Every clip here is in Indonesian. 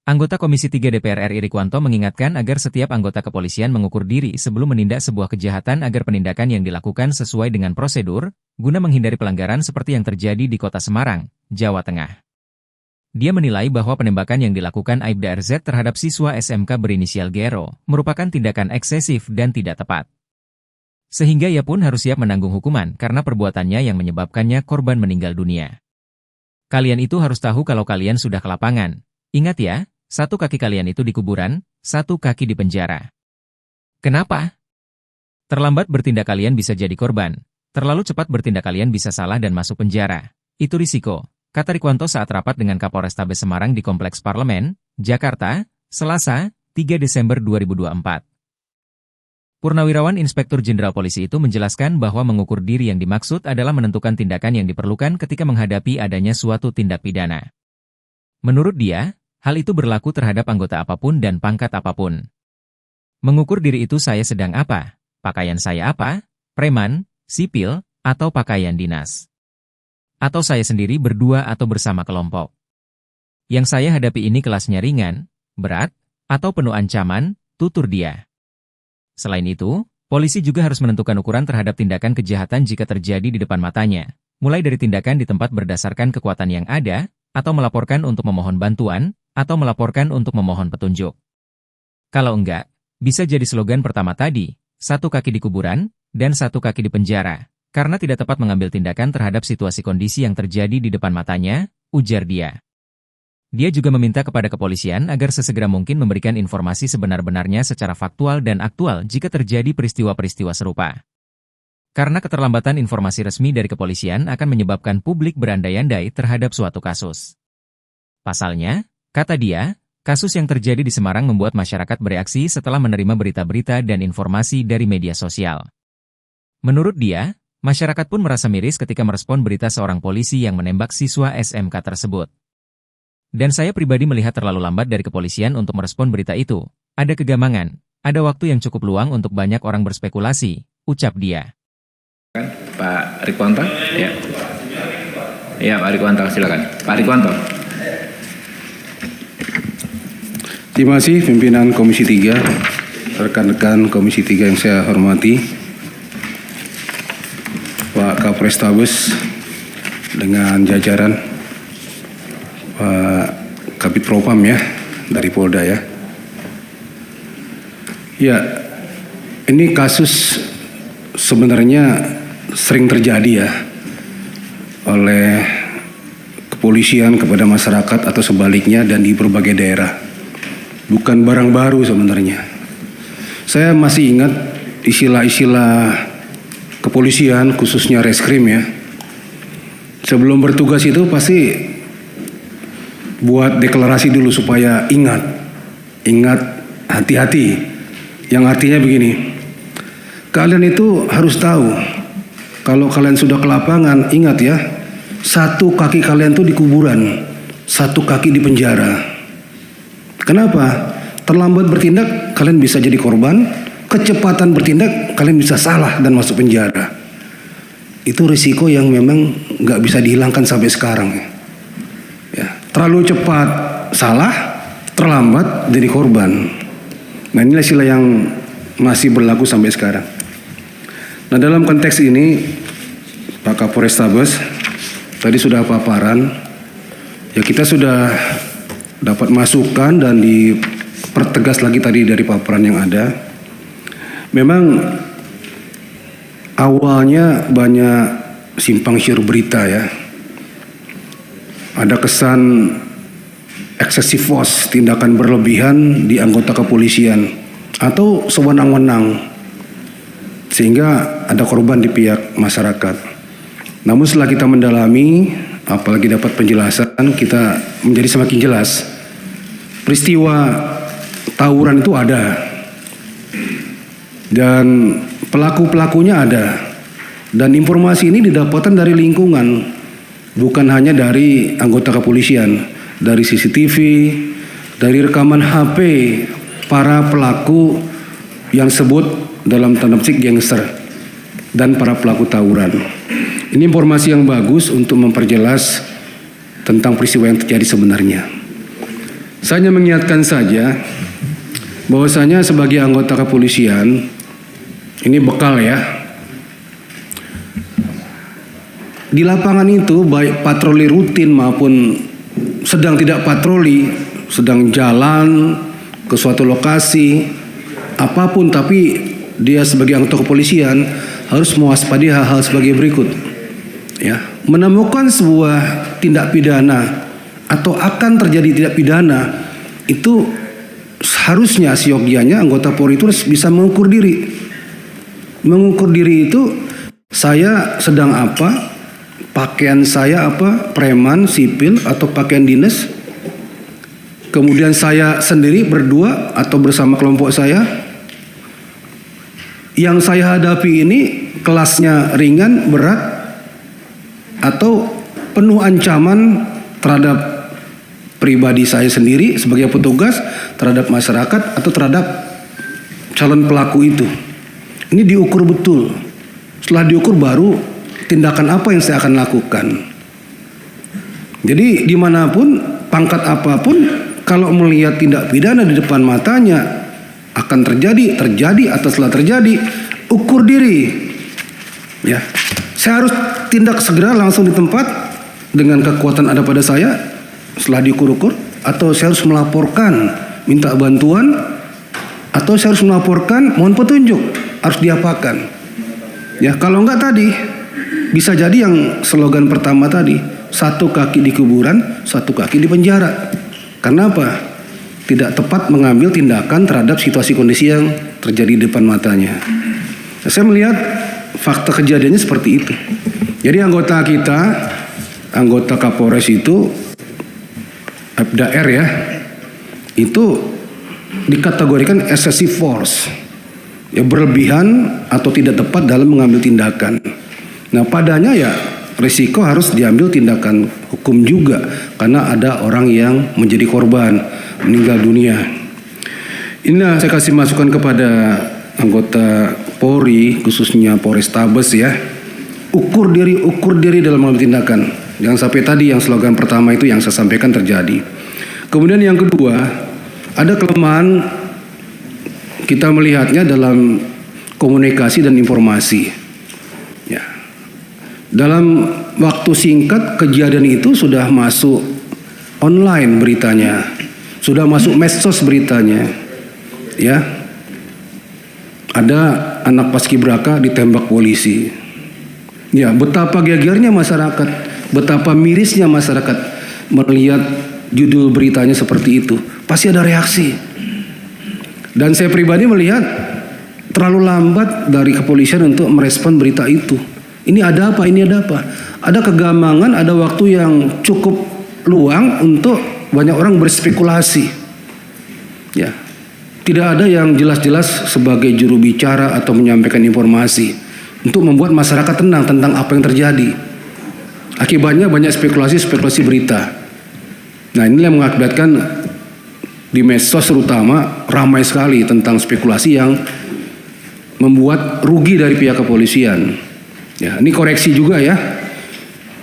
Anggota Komisi 3 DPR RI Rikwanto mengingatkan agar setiap anggota kepolisian mengukur diri sebelum menindak sebuah kejahatan agar penindakan yang dilakukan sesuai dengan prosedur, guna menghindari pelanggaran seperti yang terjadi di Kota Semarang, Jawa Tengah. Dia menilai bahwa penembakan yang dilakukan Aibda RZ terhadap siswa SMK berinisial Gero merupakan tindakan eksesif dan tidak tepat. Sehingga ia pun harus siap menanggung hukuman karena perbuatannya yang menyebabkannya korban meninggal dunia. Kalian itu harus tahu kalau kalian sudah ke lapangan. Ingat ya, satu kaki kalian itu di kuburan, satu kaki di penjara. Kenapa? Terlambat bertindak kalian bisa jadi korban. Terlalu cepat bertindak kalian bisa salah dan masuk penjara. Itu risiko, kata Rikwanto saat rapat dengan Kapolrestabes Semarang di Kompleks Parlemen, Jakarta, Selasa, 3 Desember 2024. Purnawirawan Inspektur Jenderal Polisi itu menjelaskan bahwa mengukur diri yang dimaksud adalah menentukan tindakan yang diperlukan ketika menghadapi adanya suatu tindak pidana. Menurut dia, hal itu berlaku terhadap anggota apapun dan pangkat apapun. Mengukur diri itu saya sedang apa? Pakaian saya apa? Preman, sipil, atau pakaian dinas? Atau saya sendiri berdua atau bersama kelompok? Yang saya hadapi ini kelasnya ringan, berat, atau penuh ancaman, tutur dia. Selain itu, polisi juga harus menentukan ukuran terhadap tindakan kejahatan jika terjadi di depan matanya, mulai dari tindakan di tempat berdasarkan kekuatan yang ada, atau melaporkan untuk memohon bantuan, atau melaporkan untuk memohon petunjuk. Kalau enggak, bisa jadi slogan pertama tadi, satu kaki di kuburan, dan satu kaki di penjara, karena tidak tepat mengambil tindakan terhadap situasi kondisi yang terjadi di depan matanya, ujar dia. Dia juga meminta kepada kepolisian agar sesegera mungkin memberikan informasi sebenar-benarnya secara faktual dan aktual jika terjadi peristiwa-peristiwa serupa. Karena keterlambatan informasi resmi dari kepolisian akan menyebabkan publik berandai-andai terhadap suatu kasus. Pasalnya, kata dia, kasus yang terjadi di Semarang membuat masyarakat bereaksi setelah menerima berita-berita dan informasi dari media sosial. Menurut dia, masyarakat pun merasa miris ketika merespon berita seorang polisi yang menembak siswa SMK tersebut. Dan saya pribadi melihat terlalu lambat dari kepolisian untuk merespon berita itu. Ada kegamangan, ada waktu yang cukup luang untuk banyak orang berspekulasi, ucap dia. Pak Rikwanto? Ya. Ya, Pak Rikwanto, silakan. Pak Rikwanto. Terima kasih pimpinan Komisi 3, rekan-rekan Komisi 3 yang saya hormati, Pak Kapolrestabes dengan jajaran, Pak Kabid Propam ya, dari Polda ya. Ya, ini kasus sebenarnya sering terjadi ya, oleh kepolisian kepada masyarakat atau sebaliknya dan di berbagai daerah. Bukan barang baru sebenarnya. Saya masih ingat istilah-istilah kepolisian, khususnya reskrim ya. Sebelum bertugas itu pasti buat deklarasi dulu supaya ingat, hati-hati. Yang artinya begini, kalian itu harus tahu, kalau kalian sudah ke lapangan, ingat ya, satu kaki kalian tuh di kuburan, satu kaki di penjara. Kenapa? Terlambat bertindak, kalian bisa jadi korban. Kecepatan bertindak, kalian bisa salah dan masuk penjara. Itu risiko yang memang nggak bisa dihilangkan sampai sekarang. Ya, terlalu cepat salah, terlambat jadi korban. Nah, inilah istilah yang masih berlaku sampai sekarang. Nah, dalam konteks ini, Pak Kapolrestabes tadi sudah paparan. Ya, kita sudah dapat masukan dan dipertegas lagi tadi dari paparan yang ada. Memang awalnya banyak simpang siur berita ya. Ada kesan excessive force, tindakan berlebihan di anggota kepolisian atau sewenang-wenang sehingga ada korban di pihak masyarakat. Namun setelah kita mendalami, apalagi dapat penjelasan, kita menjadi semakin jelas. Peristiwa tawuran itu ada. Dan pelaku-pelakunya ada. Dan informasi ini didapatkan dari lingkungan. Bukan hanya dari anggota kepolisian. Dari CCTV, dari rekaman HP para pelaku yang sebut dalam tanda petik gangster. Dan para pelaku tawuran. Ini informasi yang bagus untuk memperjelas tentang peristiwa yang terjadi sebenarnya. Saya hanya mengingatkan saja bahwasanya sebagai anggota kepolisian, ini bekal ya. Di lapangan itu baik patroli rutin maupun sedang tidak patroli, sedang jalan ke suatu lokasi, apapun, tapi dia sebagai anggota kepolisian harus mewaspadai hal-hal sebagai berikut. Ya, menemukan sebuah tindak pidana atau akan terjadi tindak pidana, itu harusnya siogianya anggota Polri itu bisa mengukur diri. Mengukur diri itu saya sedang apa, pakaian saya apa, preman, sipil atau pakaian dinas. Kemudian saya sendiri berdua atau bersama kelompok saya. Yang saya hadapi ini kelasnya ringan, berat, atau penuh ancaman terhadap pribadi saya sendiri sebagai petugas, terhadap masyarakat, atau terhadap calon pelaku itu. Ini diukur betul. Setelah diukur baru tindakan apa yang saya akan lakukan. Jadi dimanapun, pangkat apapun, kalau melihat tindak pidana di depan matanya akan terjadi atau setelah terjadi, ukur diri. Ya, saya harus tindak segera langsung di tempat dengan kekuatan ada pada saya. Setelah diukur-ukur, atau saya harus melaporkan, minta bantuan, atau saya harus melaporkan, mohon petunjuk, harus diapakan. Ya, kalau enggak tadi, bisa jadi yang slogan pertama tadi, satu kaki di kuburan, satu kaki di penjara. Karena apa? Tidak tepat mengambil tindakan terhadap situasi kondisi yang terjadi di depan matanya. Nah, saya melihat fakta kejadiannya seperti itu. Jadi anggota kita, anggota Kapolres itu, Abda R ya, itu dikategorikan excessive force, ya, berlebihan atau tidak tepat dalam mengambil tindakan. Nah, padanya ya risiko harus diambil tindakan hukum juga, karena ada orang yang menjadi korban, meninggal dunia. Inilah saya kasih masukan kepada anggota Polri, khususnya Polrestabes ya, ukur diri dalam mengambil tindakan. Jangan sampai tadi yang slogan pertama itu yang saya sampaikan terjadi. Kemudian yang kedua, ada kelemahan kita melihatnya dalam komunikasi dan informasi. Ya. Dalam waktu singkat kejadian itu sudah masuk online beritanya, sudah masuk medsos beritanya. Ya. Ada anak paskibraka ditembak polisi. Ya, betapa gegernya masyarakat. Betapa mirisnya masyarakat melihat judul beritanya seperti itu. Pasti ada reaksi. Dan saya pribadi melihat terlalu lambat dari kepolisian untuk merespon berita itu. Ini ada apa? Ini ada apa? Ada kegamangan, ada waktu yang cukup luang untuk banyak orang berspekulasi. Ya. Tidak ada yang jelas-jelas sebagai juru bicara atau menyampaikan informasi untuk membuat masyarakat tenang tentang apa yang terjadi. Akibatnya banyak spekulasi berita. Nah, inilah yang mengakibatkan di medsos terutama ramai sekali tentang spekulasi yang membuat rugi dari pihak kepolisian. Ya, ini koreksi juga ya.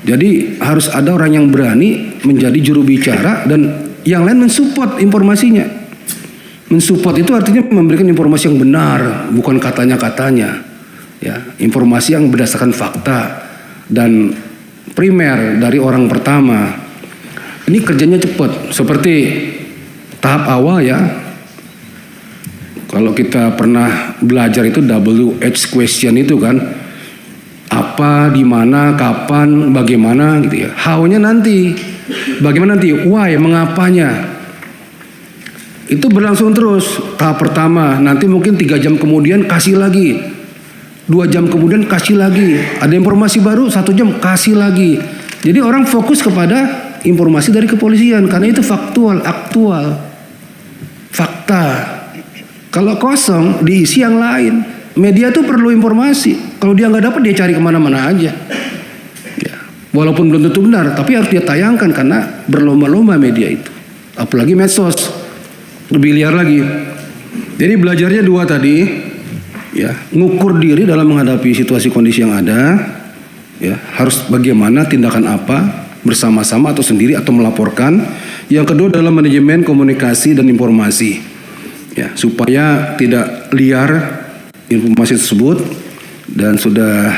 Jadi harus ada orang yang berani menjadi juru bicara dan yang lain mensupport informasinya. Mensupport itu artinya memberikan informasi yang benar, bukan katanya-katanya. Ya, informasi yang berdasarkan fakta dan primer dari orang pertama. Ini kerjanya cepat, seperti tahap awal ya. Kalau kita pernah belajar itu WH question itu kan, apa, di mana, kapan, bagaimana gitu ya. How-nya nanti, bagaimana nanti, why, mengapanya. Itu berlangsung terus. Tahap pertama, nanti mungkin 3 jam kemudian kasih lagi. 2 jam kemudian kasih lagi. Ada informasi baru 1 jam kasih lagi. Jadi orang fokus kepada informasi dari kepolisian karena itu faktual, aktual, fakta. Kalau kosong diisi yang lain. Media tuh perlu informasi. Kalau dia nggak dapat dia cari kemana-mana aja. Ya. Walaupun belum tentu benar, tapi harus dia tayangkan karena berlomba-lomba media itu. Apalagi medsos, lebih liar lagi. Jadi belajarnya 2 tadi. Ya, ngukur diri dalam menghadapi situasi kondisi yang ada, ya, harus bagaimana tindakan apa bersama-sama atau sendiri atau melaporkan. Yang kedua adalah manajemen komunikasi dan informasi, ya, supaya tidak liar informasi tersebut dan sudah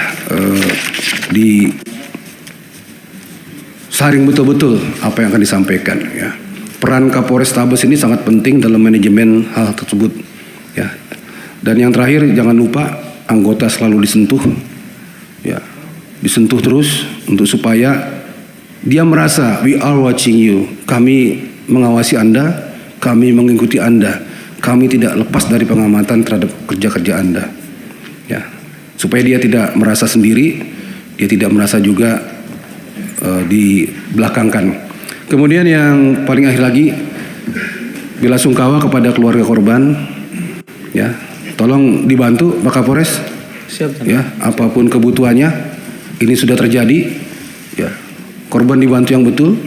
disaring betul-betul apa yang akan disampaikan. Ya. Peran Kapolres Tabes ini sangat penting dalam manajemen hal tersebut. Ya. Dan yang terakhir, jangan lupa anggota selalu disentuh, ya, disentuh terus untuk supaya dia merasa we are watching you. Kami mengawasi Anda, kami mengikuti Anda, kami tidak lepas dari pengamatan terhadap kerja-kerja Anda. Ya, supaya dia tidak merasa sendiri, dia tidak merasa juga dibelakangkan. Kemudian yang paling akhir lagi, bela sungkawa kepada keluarga korban. Ya, tolong dibantu Pak Kapolres. Siap. Ya, apapun kebutuhannya, ini sudah terjadi. Ya, korban dibantu yang betul,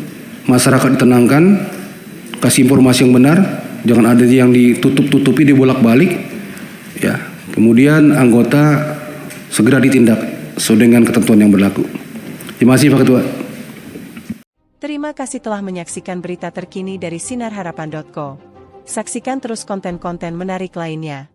masyarakat ditenangkan, kasih informasi yang benar, jangan ada yang ditutup-tutupi, dibolak-balik. Ya, kemudian anggota segera ditindak sesuai dengan ketentuan yang berlaku. Terima kasih Pak Ketua. Terima kasih telah menyaksikan berita terkini dari sinarharapan.co. Saksikan terus konten-konten menarik lainnya.